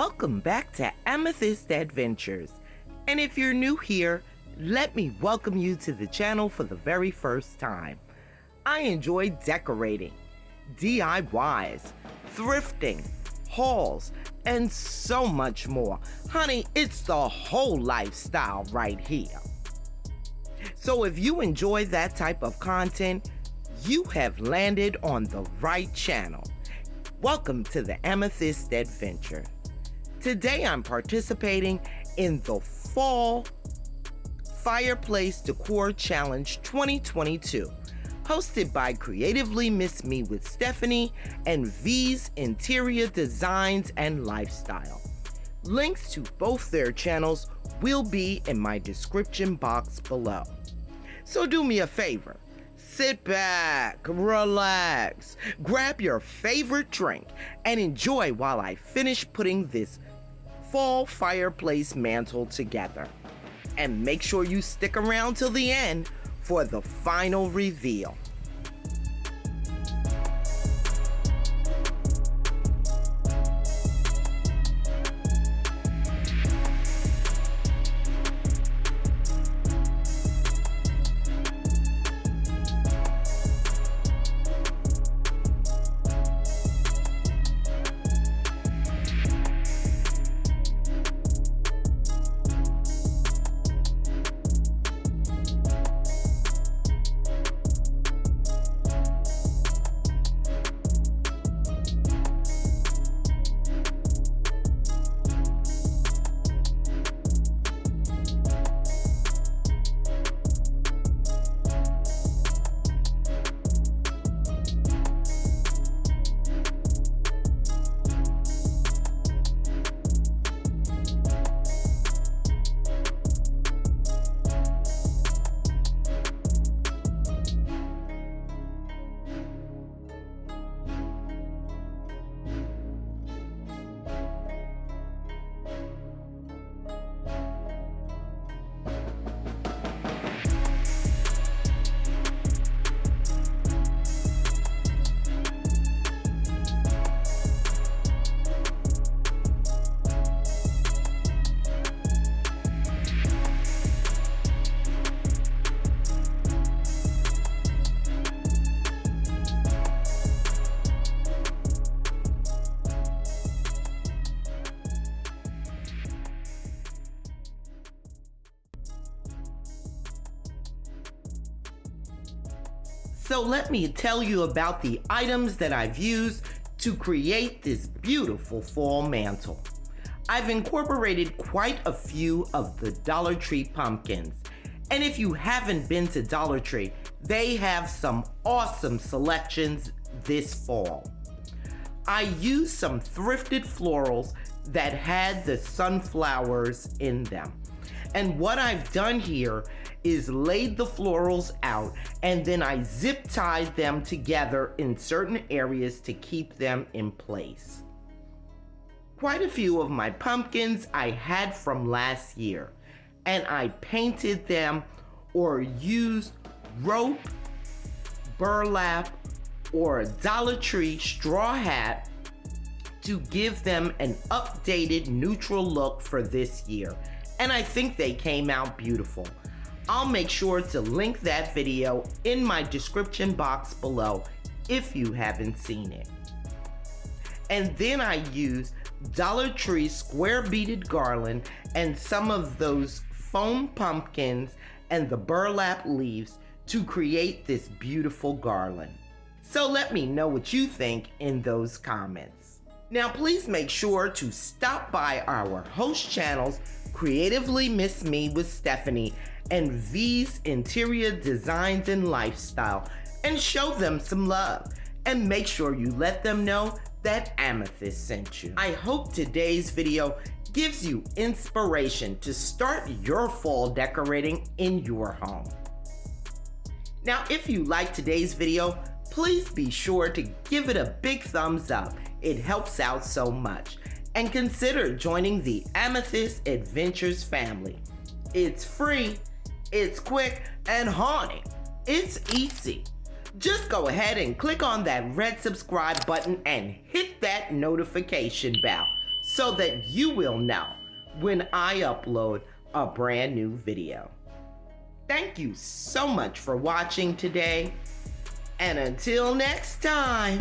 Welcome back to Amethyst Adventures. And if you're new here, let me welcome you to the channel for the very first time. I enjoy decorating, DIYs, thrifting, hauls, and so much more. Honey, it's the whole lifestyle right here. So if you enjoy that type of content, you have landed on the right channel. Welcome to the Amethyst Adventure. Today I'm participating in the Fall Fireplace Decor Challenge 2022, hosted by Creatively Miss Me with Stephanie and V's Interior Designs and Lifestyle. Links to both their channels will be in my description box below. So do me a favor. Sit back, relax, grab your favorite drink, and enjoy while I finish putting this fall fireplace mantle together. And make sure you stick around till the end for the final reveal. So let me tell you about the items that I've used to create this beautiful fall mantle. I've incorporated quite a few of the Dollar Tree pumpkins. And if you haven't been to Dollar Tree, they have some awesome selections this fall. I used some thrifted florals that had the sunflowers in them. And what I've done here is laid the florals out and then I zip tied them together in certain areas to keep them in place. Quite a few of my pumpkins I had from last year, and I painted them or used rope, burlap, or a Dollar Tree straw hat to give them an updated neutral look for this year. And I think they came out beautiful. I'll make sure to link that video in my description box below if you haven't seen it. And then I used Dollar Tree square beaded garland and some of those foam pumpkins and the burlap leaves to create this beautiful garland. So let me know what you think in those comments. Now please make sure to stop by our host channels, Creatively Miss Me with Stephanie and V's Interior Designs and Lifestyle, and show them some love. And make sure you let them know that Amethyst sent you. I hope today's video gives you inspiration to start your fall decorating in your home. Now, if you like today's video, please be sure to give it a big thumbs up. It helps out so much. And consider joining the Amethyst Adventures family. It's free, it's quick, and honey, it's easy. Just go ahead and click on that red subscribe button and hit that notification bell so that you will know when I upload a brand new video. Thank you so much for watching today, and until next time.